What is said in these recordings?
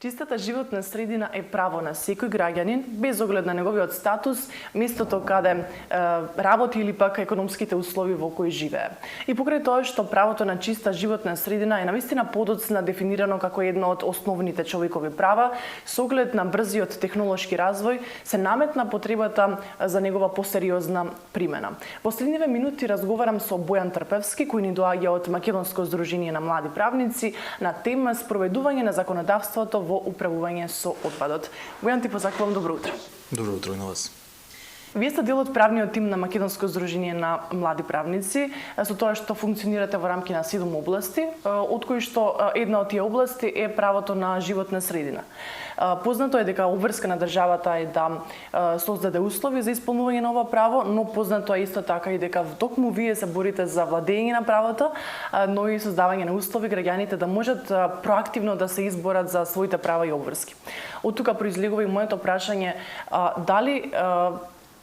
Чистата животна средина е право на секој граѓанин, без оглед на неговиот статус, местото каде работи или пак економските услови во кои живее. И покрај тоа што правото на чиста животна средина е навистина подоцна дефинирано како едно од основните човекови права, со оглед на брзиот технолошки развој, се наметна потребата за негова посериозна примена. Последниве минути разговарам со Бојан Трпевски, кој ни доаѓа од Македонско здружение на млади правници на тема спроведување на законодавството во управување со отпадот. Бојан, ти позакувам добро утро. Добро утро и на вас. Вие сте дел од правниот тим на Македонско здружение на млади правници, со тоа што функционирате во рамки на 7 области, од кои што една од тие области е правото на животна средина. Познато е дека обврска на државата е да создаде услови за исполнување на ова право, но познато е исто така и дека токму вие се борите за владење на правото, но и создавање на услови граѓаните да можат проактивно да се изборат за своите права и обврски. Од тука произлегува и моето прашање, дали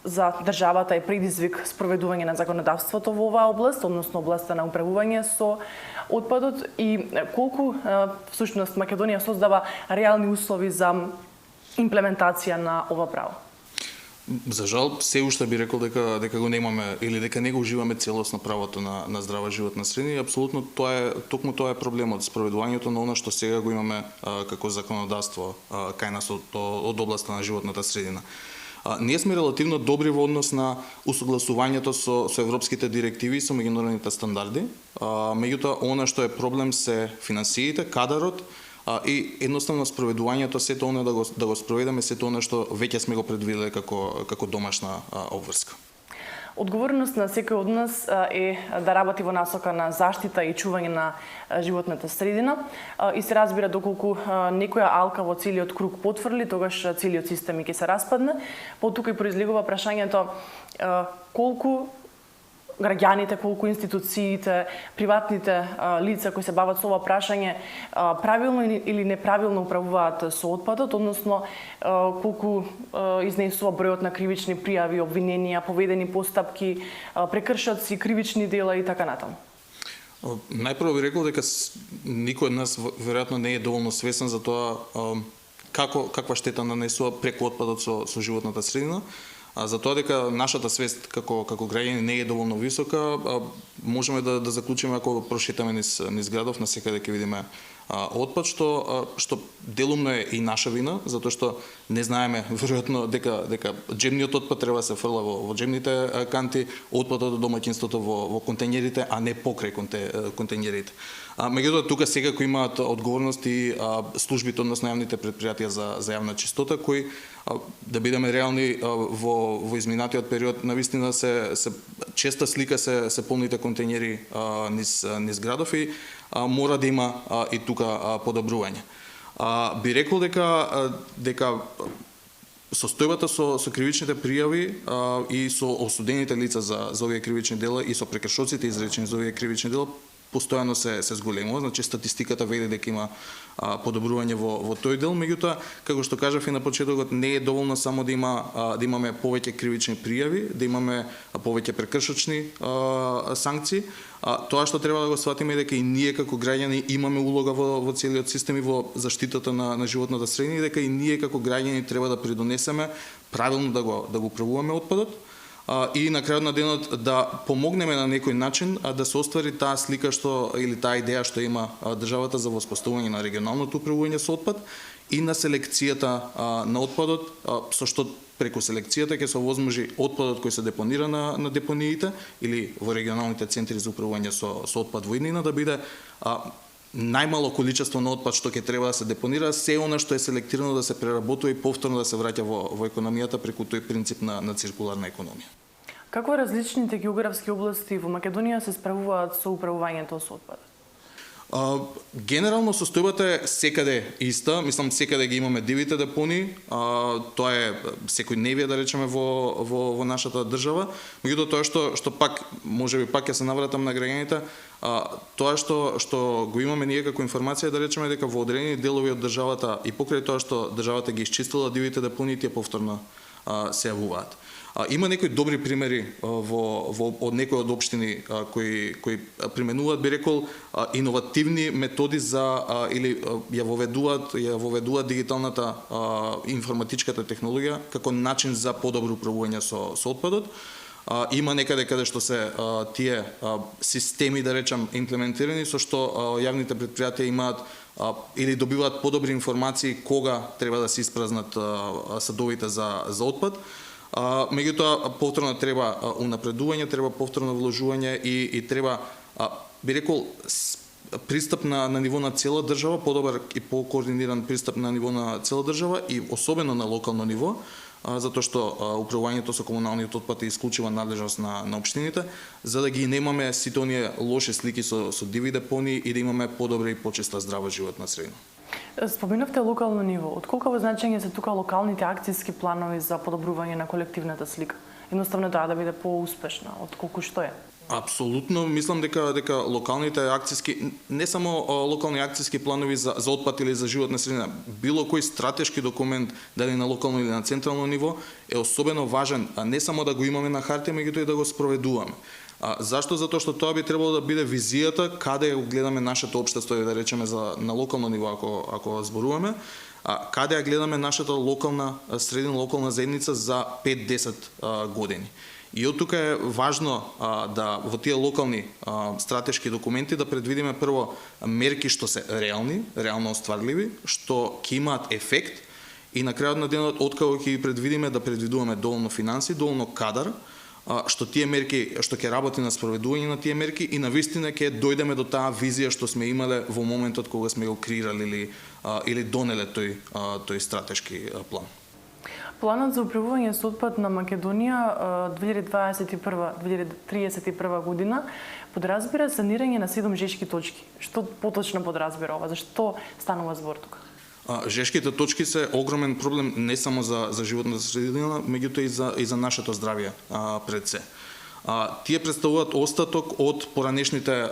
за државата е предизвик спроведување на законодавството во оваа област, односно областа на управување со отпадот, и колку всушност Македонија создава реални услови за имплементација на ова право? За жал, се уште би рекол дека го немаме или дека не го уживаме целосно правото на здрава животна средина, и апсолутно токму тоа е проблемот, спроведувањето на она што сега го имаме како законодавство кај нас од областа на животната средина. Ние сме релативно добри во однос на усогласувањето со европските директиви и со меѓународните стандарди. Меѓутоа, она што е проблем се финансиите, кадарот и едноставно спроведувањето, сето она да го спроведеме, сето она што веќе сме го предвиделе како домашна обврска. Одговорност на секој од нас е да работи во насока на заштита и чување на животната средина, и се разбира доколку некоја алка во целиот круг потврли, тогаш целиот систем ќе се распадне. По тука и произлегува прашањето колку граѓаните, колку институциите, приватните лица кои се бават со ова прашање правилно или неправилно управуваат со отпадот, односно колку изнесува бројот на кривични пријави, обвиненија, поведени постапки, прекршоци, кривични дела и така натаму. Најпрво би рекол дека никој од нас веројатно не е доволно свесен за тоа каква штета нанесува преку отпадот со животната средина. За тоа дека нашата свест како граѓани не е доволно висока, можеме да заклучиме ако прошетаме низ градов, насекаде ќе видиме отпад, што делумно е и наша вина, затоа што не знаеме веројатно дека џебниот отпад треба да се фрла во џебните канти, отпадот од домаќинството во контејнерите, а не покрај контејнерите. Меѓутоа, тука секако имаат одговорност и службите, односно јавните предпријатија за јавна чистота, кои, да бидеме реални, во изминатиот период, навистина честа слика се полните контејнери низ градов, и мора да има и тука подобрување. Би рекол дека состојбата со кривичните пријави и со осудените лица за овие кривични дела и со прекршоците изречени за овие кривични дела постојано се зголемува, значи статистиката веде дека има подобрување во тој дел, меѓутоа, како што кажав и на почетокот, не е доволно само да имаме повеќе кривични пријави, да имаме повеќе прекршочни санкции. Тоа што треба да го сватиме е дека и ние како граѓани имаме улога во целиот систем и во заштитата на животната средина, и дека и ние како граѓани треба да придонесеме правилно да го управуваме отпадот, и на крајот на денот да помогнеме на некој начин да се оствари таа слика или таа идеја што има државата за воспоставување на регионалното управување со отпад и на селекцијата на отпадот, со што преку селекцијата ќе се овозможи отпадот кој се депонира на депониите или во регионалните центри за управување со отпад во иднина да биде најмало количество на отпад што ќе треба да се депонира, се она што е селектирано да се преработува и повторно да се враќа во економијата преку тој принцип на циркуларна економија. Како различните географски области во Македонија се справуваат со управувањето со отпадот? Генерално состојбата е секаде иста, мислам секаде ги имаме дивите депонии, тоа е секојдневие да речеме во нашата држава, меѓутоа тоа што пак можеби пак ќе се навратам на граѓаните, тоа што го имаме ние како информација да речеме дека во одредени делови од државата и покрај тоа што државата ги исчистила дивите депонии, тие повторно се јавуваат. Има некои добри примери од некои од општини кои применуваат, би рекол, иновативни методи за или ја воведуваат дигиталната информатичката технологија како начин за подобро управување со отпадот. Има некаде каде што се тие системи, да речам, имплементирани, со што јавните претпријатија имаат или добиваат подобри информации кога треба да се испразнат садовите за отпад. Меѓутоа, повторно треба унапредување, треба повторно вложување и треба, би рекол, пристап на ниво на цела држава, подобар и покоординиран пристап на ниво на цела држава и особено на локално ниво, затоа што управувањето со комуналниот отпад е исклучива надлежност на општините, за да ги немаме сите оние лоши слики со диви депонии и да имаме подобра и почиста здрава животна средина. Споменавте локално ниво. Од колку значење се тука локалните акцијски планови за подобрување на колективната слика? Едноставно тоа да биде поуспешна од колку што е? Апсолутно, мислам дека локалните акцијски, не само локални акцијски планови за отпад или за животна средина, било кој стратешки документ, дали на локално или на централно ниво, е особено важен, не само да го имаме на хартија, меѓутоа и да го спроведуваме. Зашто? Затоа што тоа би требало да биде визијата каде ја гледаме нашето општество, да речеме на локално ниво ако зборуваме, каде ја гледаме нашата локална средина, локална заедница за 5-10 години. И од тука е важно да во тие локални стратешки документи да предвидиме прво мерки што се реално остварливи, што ќе имаат ефект и на крајот на денот откако ќе ги предвидиме да предвидуваме доволно финанси, доволно кадар, што тие мерки, што ќе работи на спроведување на тие мерки и навистина ќе дојдеме до таа визија што сме имале во моментот кога сме го креирали или донеле тој стратешки план. Планот за управување со отпад на Македонија 2021-2031 година подразбира санирање на 7 жешки точки. Што поточно подразбира ова? Зашто станува збор тука? Жешките точки се огромен проблем не само за животната средина, меѓутоа и за нашето здравје пред се. Тие представуваат остаток од поранешните,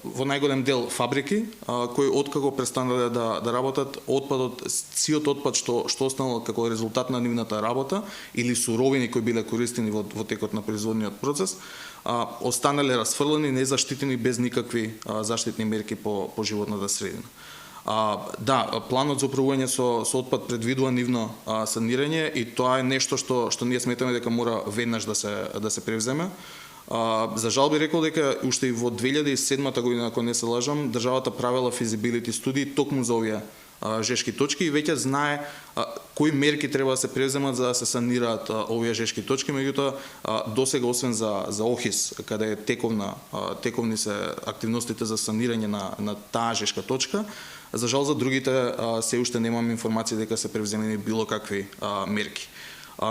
во најголем дел, фабрики, кои откако престанале да работат, отпадот, сиот отпад што останал како резултат на нивната работа или суровини кои биле користени во текот на производниот процес, останале расфрлени, незаштитени, без никакви заштитни мерки по животната средина. Планот за управување со отпад предвидува нивно санирање и тоа е нешто што ние сметаме дека мора веднаш да се превземе. За жал би рекол дека уште и во 2007 година, ако не се лажам, државата правела физибилити студии токму за овие жешки точки и веќе знае кои мерки треба да се превземат за да се санираат овие жешки точки, меѓутоа досега освен за Охис, каде тековни се активностите за санирање на таа жешка точка, за жал за другите се уште немаме информации дека се превземени било какви мерки.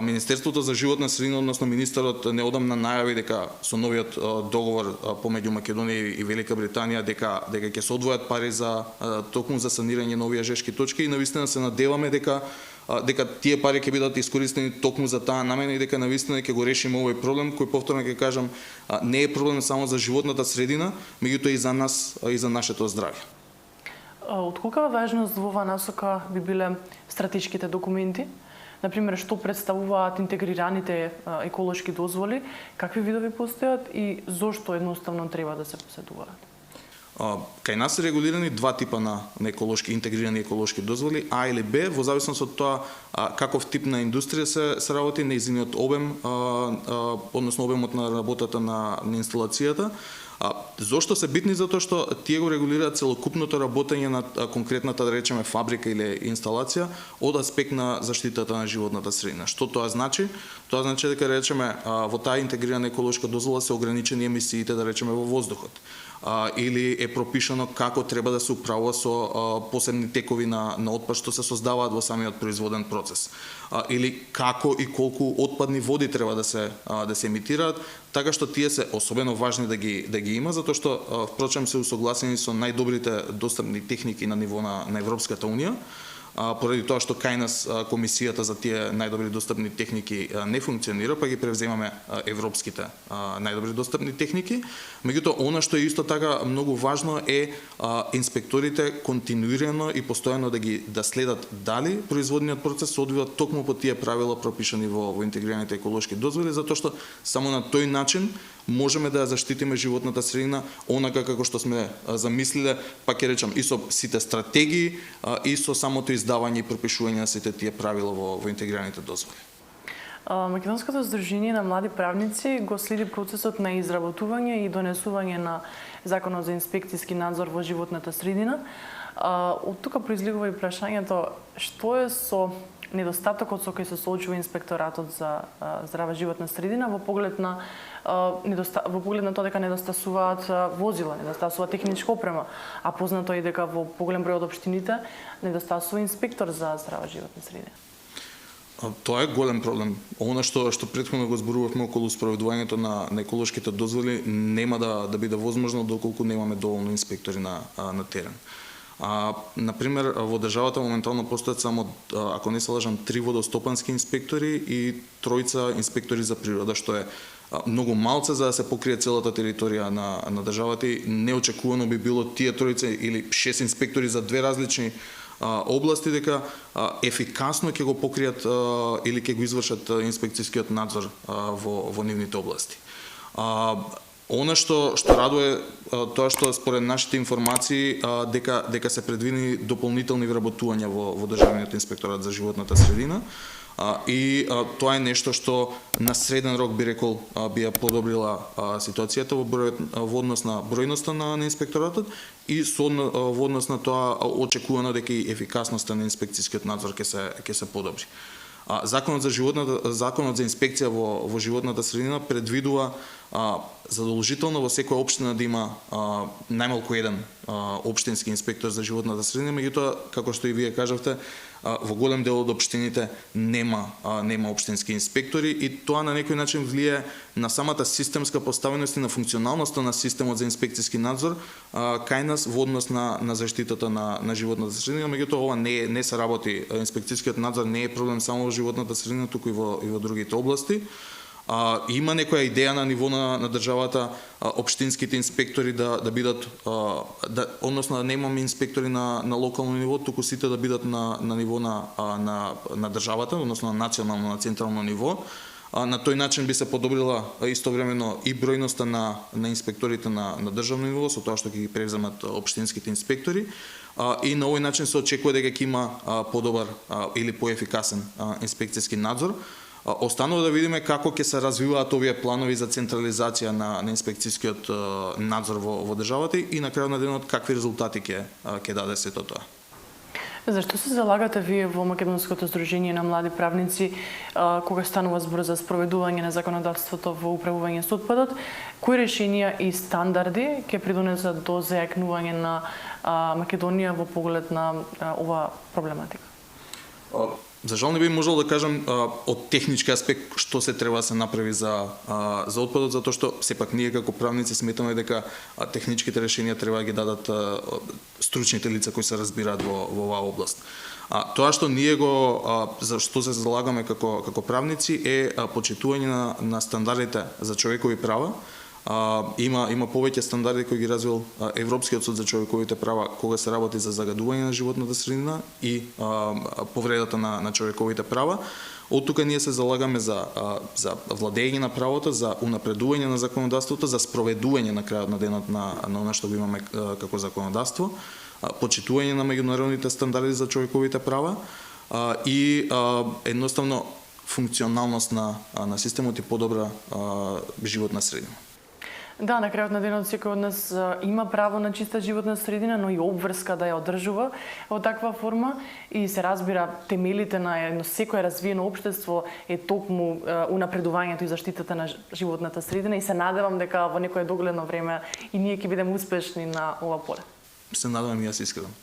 Министерството за животна средина, односно министерот неодамна најави дека со новиот договор помеѓу Македонија и Велика Британија дека ќе се одвојат пари за токму за санирање на овие жешки точки и навистина се надеваме дека тие пари ќе бидат искористени токму за таа намена и дека навистина ќе го решиме овој проблем кој, повторно ќе кажам, не е проблем само за животната средина, меѓутоа и за нас и за нашето здравје. Од колкава важност во оваа насока би биле стратешките документи? Например, што представуваат интегрираните еколошки дозволи, какви видови постојат и зошто едноставно треба да се поседуваат? Кај нас се регулирани два типа на интегрирани еколошки дозволи, А или Б, во зависност од тоа каков тип на индустрија се работи, нејзиниот обем, односно обемот на работата на инсталацијата. Зошто се битни? Затоа што тие го регулираат целокупното работење на конкретната, да речеме, фабрика или инсталација од аспект на заштитата на животната средина. Што тоа значи? Тоа значи дека, да речеме, во таа интегрирана еколошка дозвола се ограничени емисиите, да речеме, во воздухот. Или е пропишано како треба да се управува со посебни текови на отпад што се создаваат во самиот производен процес. Или како и колку отпадни води треба да се емитираат, така што тие се особено важни да ги има, затоа што впрочем се усогласени со најдобрите достапни техники на ниво на Европската унија. поради тоа што кај нас комисијата за тие најдобри достапни техники не функционира, па ги превземаме европските најдобри достапни техники. Меѓутоа, она што е исто така многу важно е инспекторите континуирано и постојано да следат дали производниот процес се одвива токму по тие правила пропишани во интегрираните еколошки дозволи, затоа што само на тој начин можеме да ја заштитиме животната средина онака како што сме замислиле, па ќе речам и со сите стратегии и со самото издавање и пропишување на сите тие правила во интегрираните дозволи. Македонското здружение на млади правници го следи процесот на изработување и донесување на Законот за инспекцијски надзор во животната средина. Од тука произлегува и прашањето што е со недостатокот со кој се соочува инспекторатот за здрава животна средина во поглед на тоа дека недостасуваат возила, недостасува техничка опрема, а познато е дека во поголем број од општините недостасува инспектор за здрава животна средина. Тоа е голем проблем. Она што претходно го зборувавме околу спроведувањето на еколошките дозволи нема да биде возможно доколку немаме доволно инспектори на терен. Например, во државата моментално постојат само, ако не се лажам, 3 водостопански инспектори и 3 инспектори за природа, што е многу малце за да се покрие целата територија на државата и неочекувано би било тие 3 или 6 инспектори за 2 различни области дека ефикасно ќе го покријат или ќе го извршат инспекцијскиот надзор во нивните области. Она што радува тоа што според нашите информации дека се предвидени дополнителни вработувања во Државниот инспекторат за животната средина и тоа е нешто што на среден рок би рекол би ја подобрила ситуацијата во однос на бројноста на инспекторатот и во однос на тоа очекувано дека и ефикасноста на инспекцијскиот надзор ќе се подобри. Законот за инспекција во животната средина предвидува задолжително во секоја општина да има најмалку еден општински инспектор за животната средина, меѓутоа како што и вие кажавте, во голем дел од општините нема општински инспектори и тоа на некој начин влијае на самата системска поставеност и на функционалноста на системот за инспекцијски надзор кај нас во однос на заштитата на животната средина, меѓутоа ова не се работи. Инспекцијскиот надзор не е проблем само во животната средина, туку и во другите области. Има некоја идеја на ниво на државата општинските инспектори да бидат односно да немаме инспектори на локално ниво, туку сите да бидат на ниво на државата, односно на национално, на централно ниво. На тој начин би се подобрила истовремено и бројноста на инспекторите на државно ниво со тоа што ќе ги превземат општинските инспектори и на овој начин се очекува дека ќе има подобар или поефикасен инспекцијски надзор. Останува да видиме како ќе се развиваат овие планови за централизација на инспекцијскиот надзор во државата и на крајот на денот какви резултати ќе даде сето тоа. Зашто се залагате вие во Македонското здружение на млади правници кога станува збор за спроведување на законодавството во управување со отпадот? Кои решенија и стандарди ќе придонесат до зајакнување на Македонија во поглед на ова проблематика? За жал не би можел да кажам од технички аспект што се треба да се направи за отпадот, затоа што сепак ние како правници сметаме дека техничките решенија треба да ги дадат стручните лица кои се разбираат во оваа област. Тоа што ние за што се залагаме како правници е почитување на стандардите за човекови права. Има повеќе стандарди кои ги развил Европскиот суд за човековите права кога се работи за загадување на животната средина и повредата на човековите права. Од тука ние се залагаме за владење на правото, за унапредување на законодавството, за спроведување на крајот на денот на она што го имаме како законодавство, почитување на меѓународните стандарди за човековите права и едноставно функционалност на системот и подобра животна средина. Да, на крајот на денот секој од нас има право на чиста животна средина, но и обврска да ја одржува во таква форма и се разбира темелите на едно секое развиено општество е токму унапредувањето и заштитата на животната средина и се надевам дека во некое догледно време и ние ќе бидеме успешни на ова поле. Се надевам и јас искрено.